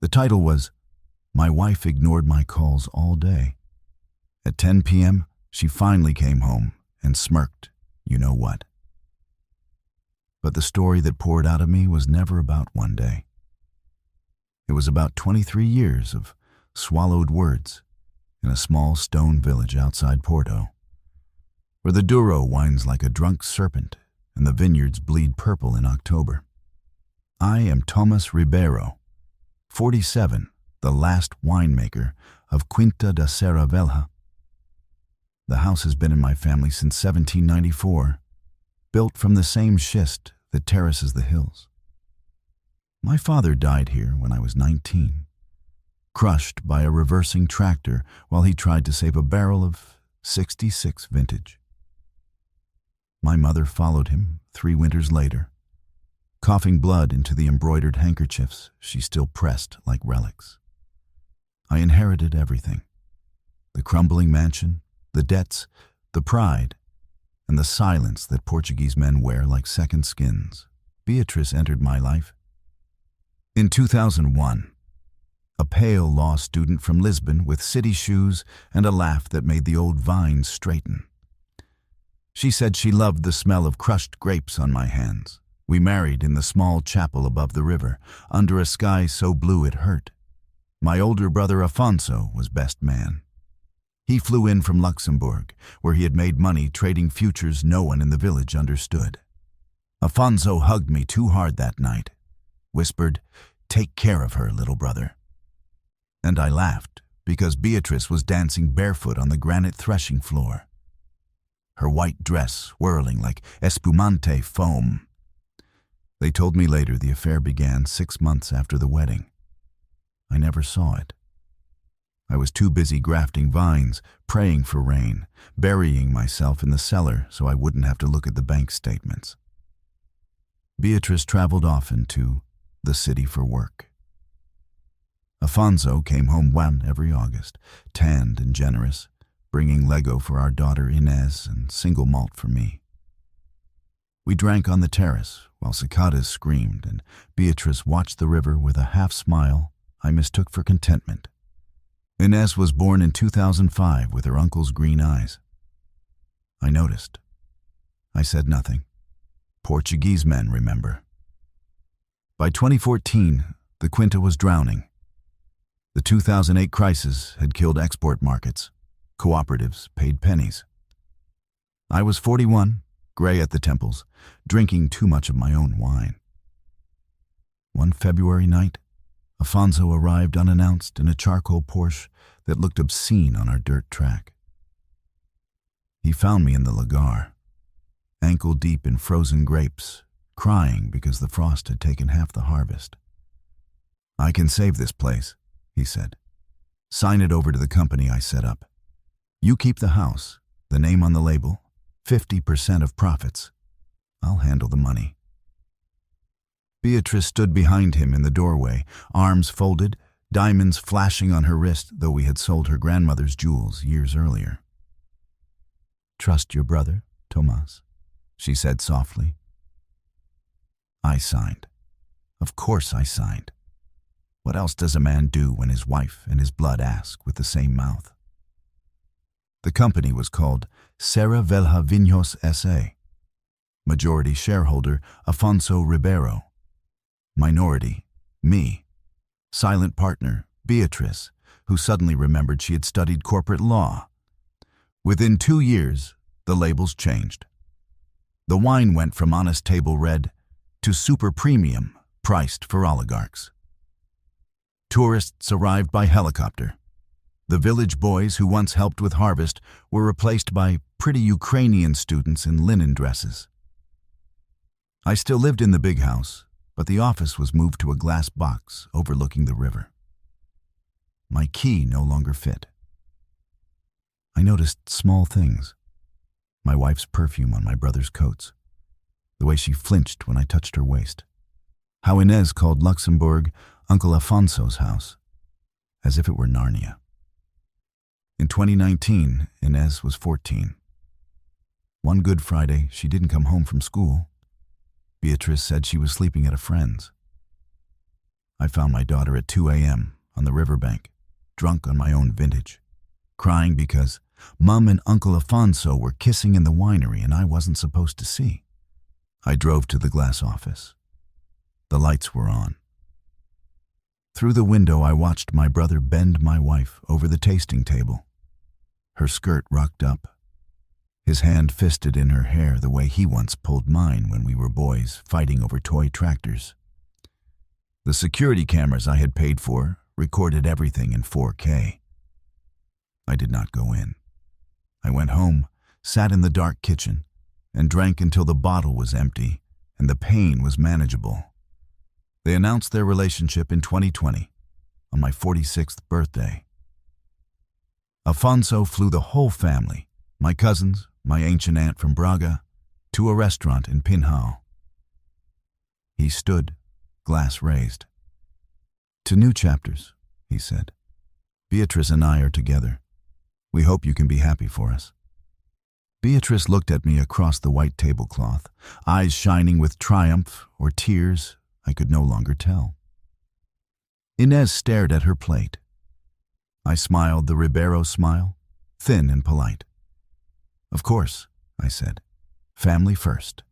The title was, "My Wife Ignored My Calls All Day." At 10 p.m., she finally came home and smirked, you know what. But the story that poured out of me was never about one day. It was about 23 years of swallowed words in a small stone village outside Porto, where the Douro winds like a drunk serpent and the vineyards bleed purple in October. I am Thomas Ribeiro, 47, the last winemaker of Quinta da Serra Velha. The house has been in my family since 1794, built from the same schist that terraces the hills. My father died here when I was 19, crushed by a reversing tractor while he tried to save a barrel of 66 vintage. My mother followed him 3 winters later, coughing blood into the embroidered handkerchiefs she still pressed like relics. I inherited everything: the crumbling mansion, the debts, the pride, and the silence that Portuguese men wear like second skins. Beatrice entered my life in 2001, a pale law student from Lisbon with city shoes and a laugh that made the old vines straighten. She said she loved the smell of crushed grapes on my hands. We married in the small chapel above the river, under a sky so blue it hurt. My older brother Afonso was best man. He flew in from Luxembourg, where he had made money trading futures no one in the village understood. Afonso hugged me too hard that night, whispered, "Take care of her, little brother." And I laughed, because Beatrice was dancing barefoot on the granite threshing floor, her white dress swirling like espumante foam. They told me later the affair began 6 months after the wedding. I never saw it. I was too busy grafting vines, praying for rain, burying myself in the cellar so I wouldn't have to look at the bank statements. Beatrice traveled often to the city for work. Afonso came home one every August, tanned and generous, bringing Lego for our daughter Inez and single malt for me. We drank on the terrace while cicadas screamed, and Beatrice watched the river with a half-smile I mistook for contentment. Inez was born in 2005 with her uncle's green eyes. I noticed. I said nothing. Portuguese men remember. By 2014, the Quinta was drowning. The 2008 crisis had killed export markets. Cooperatives paid pennies. I was 41, gray at the temples, drinking too much of my own wine. One February night, Afonso arrived unannounced in a charcoal Porsche that looked obscene on our dirt track. He found me in the lagar, ankle deep in frozen grapes, crying because the frost had taken half the harvest. "I can save this place," he said. "Sign it over to the company I set up. You keep the house, the name on the label, 50% of profits. I'll handle the money." Beatrice stood behind him in the doorway, arms folded, diamonds flashing on her wrist, though we had sold her grandmother's jewels years earlier. "Trust your brother, Tomas," she said softly. I signed. Of course I signed. What else does a man do when his wife and his blood ask with the same mouth? The company was called Serra Velha Vinhos S.A. Majority shareholder, Afonso Ribeiro. Minority, me. Silent partner, Beatrice, who suddenly remembered she had studied corporate law. Within 2 years, the labels changed. The wine went from honest table red to super premium, priced for oligarchs. Tourists arrived by helicopter. The village boys who once helped with harvest were replaced by pretty Ukrainian students in linen dresses. I still lived in the big house, but the office was moved to a glass box overlooking the river. My key no longer fit. I noticed small things. My wife's perfume on my brother's coats, the way she flinched when I touched her waist, how Inez called Luxembourg Uncle Afonso's house, as if it were Narnia. In 2019, Inez was 14. One Good Friday, she didn't come home from school. Beatrice said she was sleeping at a friend's. I found my daughter at 2 a.m. on the riverbank, drunk on my own vintage, crying because Mum and Uncle Afonso were kissing in the winery and I wasn't supposed to see. I drove to the glass office. The lights were on. Through the window, I watched my brother bend my wife over the tasting table, her skirt rucked up, his hand fisted in her hair the way he once pulled mine when we were boys fighting over toy tractors. The security cameras I had paid for recorded everything in 4K. I did not go in. I went home, sat in the dark kitchen, and drank until the bottle was empty and the pain was manageable. They announced their relationship in 2020, on my 46th birthday. Afonso flew the whole family, my cousins, my ancient aunt from Braga, to a restaurant in Pinhao. He stood, glass raised. "To new chapters," he said. "Beatrice and I are together. We hope you can be happy for us." Beatrice looked at me across the white tablecloth, eyes shining with triumph or tears, I could no longer tell. Inez stared at her plate. I smiled the Ribeiro smile, thin and polite. "Of course," I said. "Family first."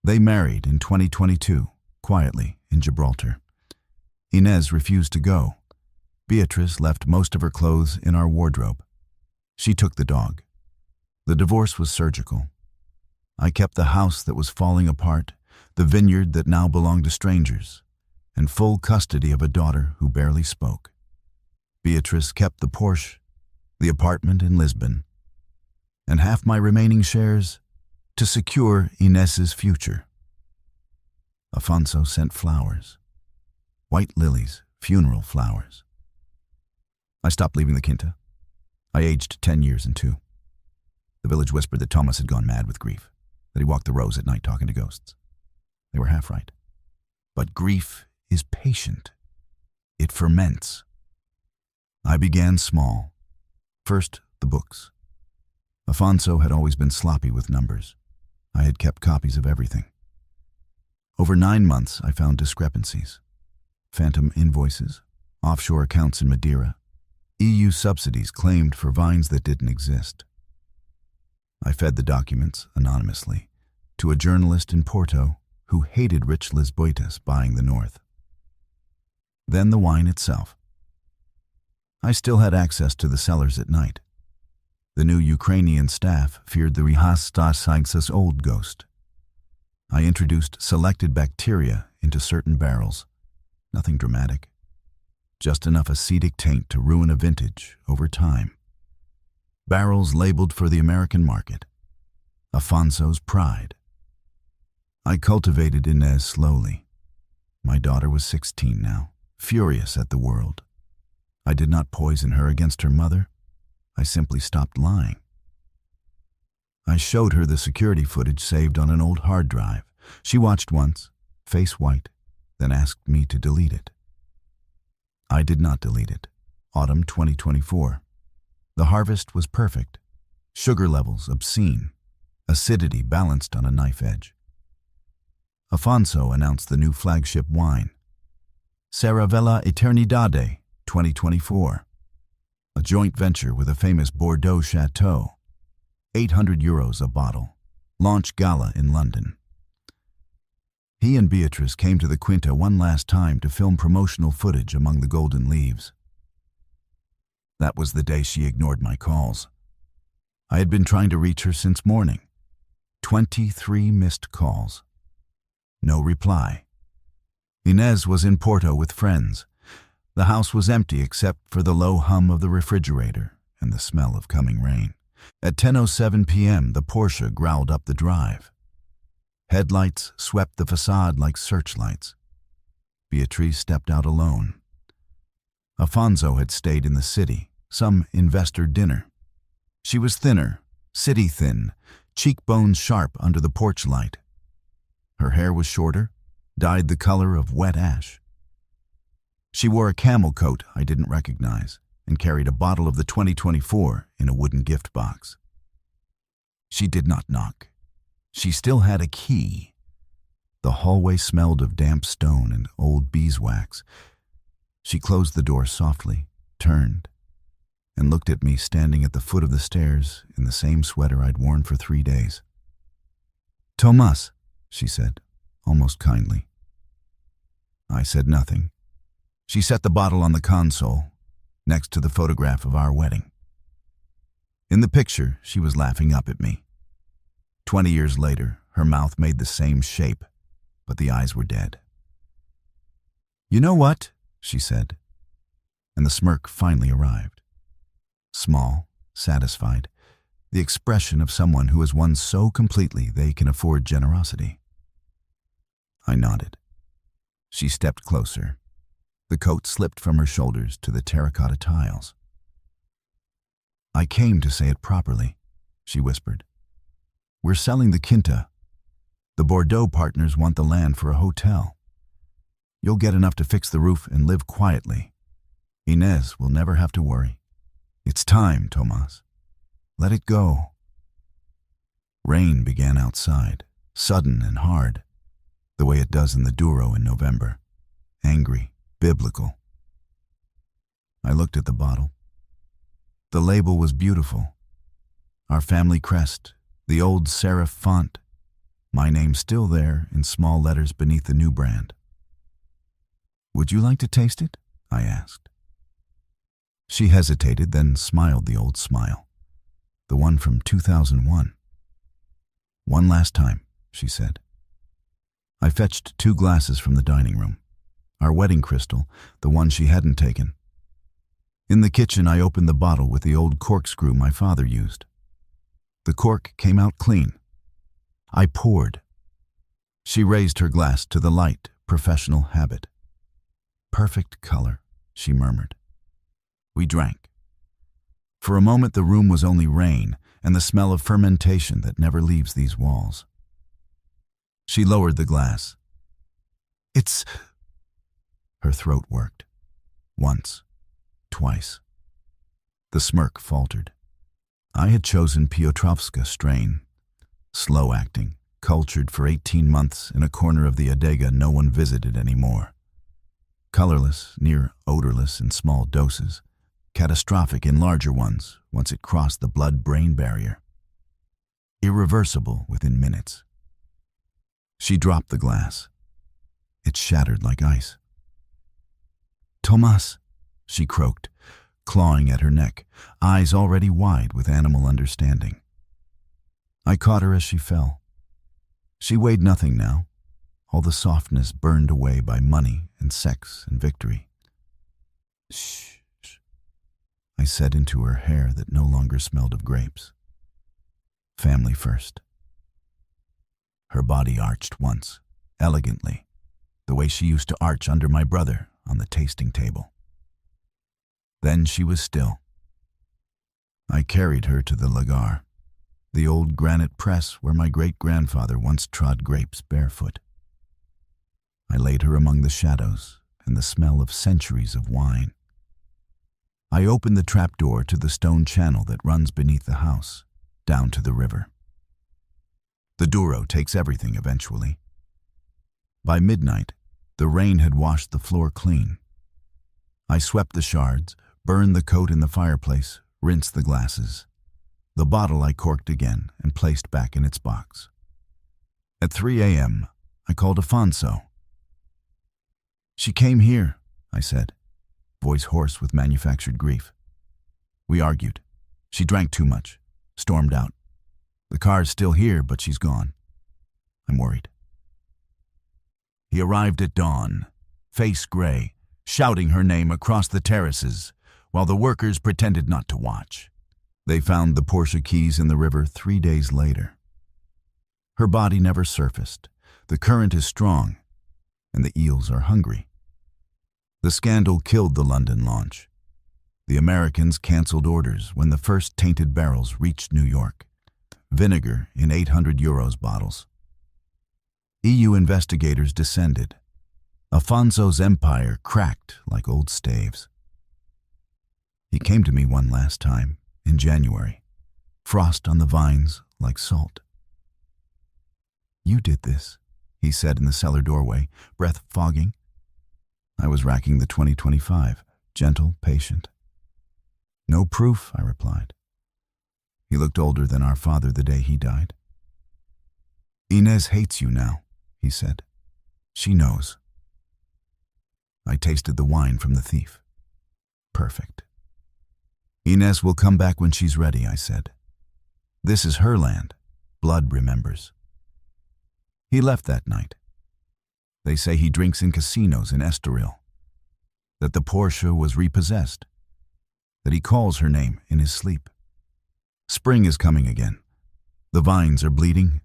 They married in 2022, quietly, in Gibraltar. Inez refused to go. Beatrice left most of her clothes in our wardrobe. She took the dog. The divorce was surgical. I kept the house that was falling apart, the vineyard that now belonged to strangers, and full custody of a daughter who barely spoke. Beatrice kept the Porsche, the apartment in Lisbon, and half my remaining shares to secure Inez's future. Afonso sent flowers, white lilies, funeral flowers. I stopped leaving the Quinta. I aged 10 years in 2. The village whispered that Thomas had gone mad with grief, that he walked the rows at night talking to ghosts. They were half right. But grief is patient. It ferments. I began small. First, the books. Afonso had always been sloppy with numbers. I had kept copies of everything. Over 9 months, I found discrepancies. Phantom invoices, offshore accounts in Madeira, EU subsidies claimed for vines that didn't exist. I fed the documents, anonymously, to a journalist in Porto who hated rich Lisboetas buying the north. Then the wine itself. I still had access to the cellars at night. The new Ukrainian staff feared the Rihastasainsas old ghost. I introduced selected bacteria into certain barrels. Nothing dramatic. Just enough acetic taint to ruin a vintage over time. Barrels labeled for the American market. Afonso's pride. I cultivated Inez slowly. My daughter was 16 now, furious at the world. I did not poison her against her mother. I simply stopped lying. I showed her the security footage saved on an old hard drive. She watched once, face white, then asked me to delete it. I did not delete it. Autumn 2024. The harvest was perfect. Sugar levels obscene. Acidity balanced on a knife edge. Afonso announced the new flagship wine. Saravella Eternidade 2024. A joint venture with a famous Bordeaux chateau. €800 a bottle. Launch gala in London. He and Beatrice came to the Quinta one last time to film promotional footage among the golden leaves. That was the day she ignored my calls. I had been trying to reach her since morning. 23 missed calls. No reply. Inez was in Porto with friends. The house was empty except for the low hum of the refrigerator and the smell of coming rain. At 10:07 p.m., the Porsche growled up the drive. Headlights swept the facade like searchlights. Beatrice stepped out alone. Afonso had stayed in the city, some investor dinner. She was thinner, city thin, cheekbones sharp under the porch light. Her hair was shorter, dyed the color of wet ash. She wore a camel coat I didn't recognize and carried a bottle of the 2024 in a wooden gift box. She did not knock. She still had a key. The hallway smelled of damp stone and old beeswax. She closed the door softly, turned, and looked at me standing at the foot of the stairs in the same sweater I'd worn for 3 days. "Tomas," she said, almost kindly. I said nothing. She set the bottle on the console, next to the photograph of our wedding. In the picture, she was laughing up at me. 20 years later, her mouth made the same shape, but the eyes were dead. "You know what?" she said, and the smirk finally arrived. Small, satisfied, the expression of someone who has won so completely they can afford generosity. I nodded. She stepped closer. The coat slipped from her shoulders to the terracotta tiles. "I came to say it properly," she whispered. "We're selling the Quinta. The Bordeaux partners want the land for a hotel. You'll get enough to fix the roof and live quietly. Inez will never have to worry. It's time, Tomas. Let it go." Rain began outside, sudden and hard, the way it does in the Douro in November. Angry, biblical. I looked at the bottle. The label was beautiful. Our family crest, the old serif font. My name still there in small letters beneath the new brand. "Would you like to taste it?" I asked. She hesitated, then smiled the old smile, the one from 2001. "One last time," she said. I fetched 2 glasses from the dining room, our wedding crystal, the one she hadn't taken. In the kitchen, I opened the bottle with the old corkscrew my father used. The cork came out clean. I poured. She raised her glass to the light, professional habit. "Perfect color," she murmured. We drank. For a moment, the room was only rain and the smell of fermentation that never leaves these walls. She lowered the glass. "It's..." Her throat worked. Once. Twice. The smirk faltered. I had chosen Piotrowska strain. Slow-acting, cultured for 18 months in a corner of the adega no one visited anymore. Colorless, near odorless in small doses. Catastrophic in larger ones once it crossed the blood-brain barrier. Irreversible within minutes. She dropped the glass. It shattered like ice. "Tomas," she croaked, clawing at her neck, eyes already wide with animal understanding. I caught her as she fell. She weighed nothing now, all the softness burned away by money and sex and victory. "Shh," I said into her hair that no longer smelled of grapes. "Family first." Her body arched once, elegantly, the way she used to arch under my brother on the tasting table. Then she was still. I carried her to the lagar, the old granite press where my great-grandfather once trod grapes barefoot. I laid her among the shadows and the smell of centuries of wine. I opened the trapdoor to the stone channel that runs beneath the house, down to the river. The Douro takes everything eventually. By midnight, the rain had washed the floor clean. I swept the shards, burned the coat in the fireplace, rinsed the glasses. The bottle I corked again and placed back in its box. At 3 a.m., I called Afonso. "She came here," I said, voice hoarse with manufactured grief. We argued. She drank too much, stormed out. "The car's still here, but she's gone. I'm worried." He arrived at dawn, face gray, shouting her name across the terraces, while the workers pretended not to watch. They found the Porsche keys in the river 3 days later. Her body never surfaced. The current is strong, and the eels are hungry. The scandal killed the London launch. The Americans canceled orders when the first tainted barrels reached New York. Vinegar in 800 euros bottles. EU investigators descended. Afonso's empire cracked like old staves. He came to me one last time, in January. Frost on the vines like salt. "You did this," he said in the cellar doorway, breath fogging. I was racking the 2025, gentle, patient. No proof, I replied. He looked older than our father the day he died. Inez hates you now, he said. She knows. I tasted the wine from the thief. Perfect. Inez will come back when she's ready, I said. This is her land. Blood remembers. He left that night. They say he drinks in casinos in Estoril, that the Porsche was repossessed, that he calls her name in his sleep. Spring is coming again. The vines are bleeding,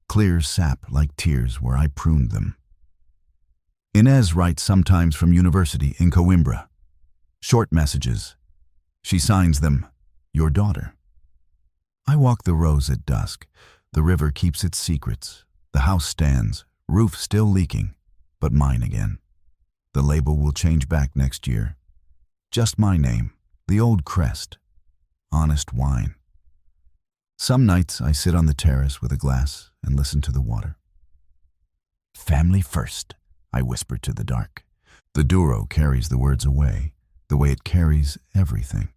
clear sap like tears where I pruned them. Inez writes sometimes from university in Coimbra. Short messages. She signs them, your daughter. I walk the rows at dusk. The river keeps its secrets. The house stands, roof still leaking, but mine again. The label will change back next year. Just my name, the old crest. Honest wine. Some nights I sit on the terrace with a glass and listen to the water. Family first, I whisper to the dark. The Douro carries the words away, the way it carries everything.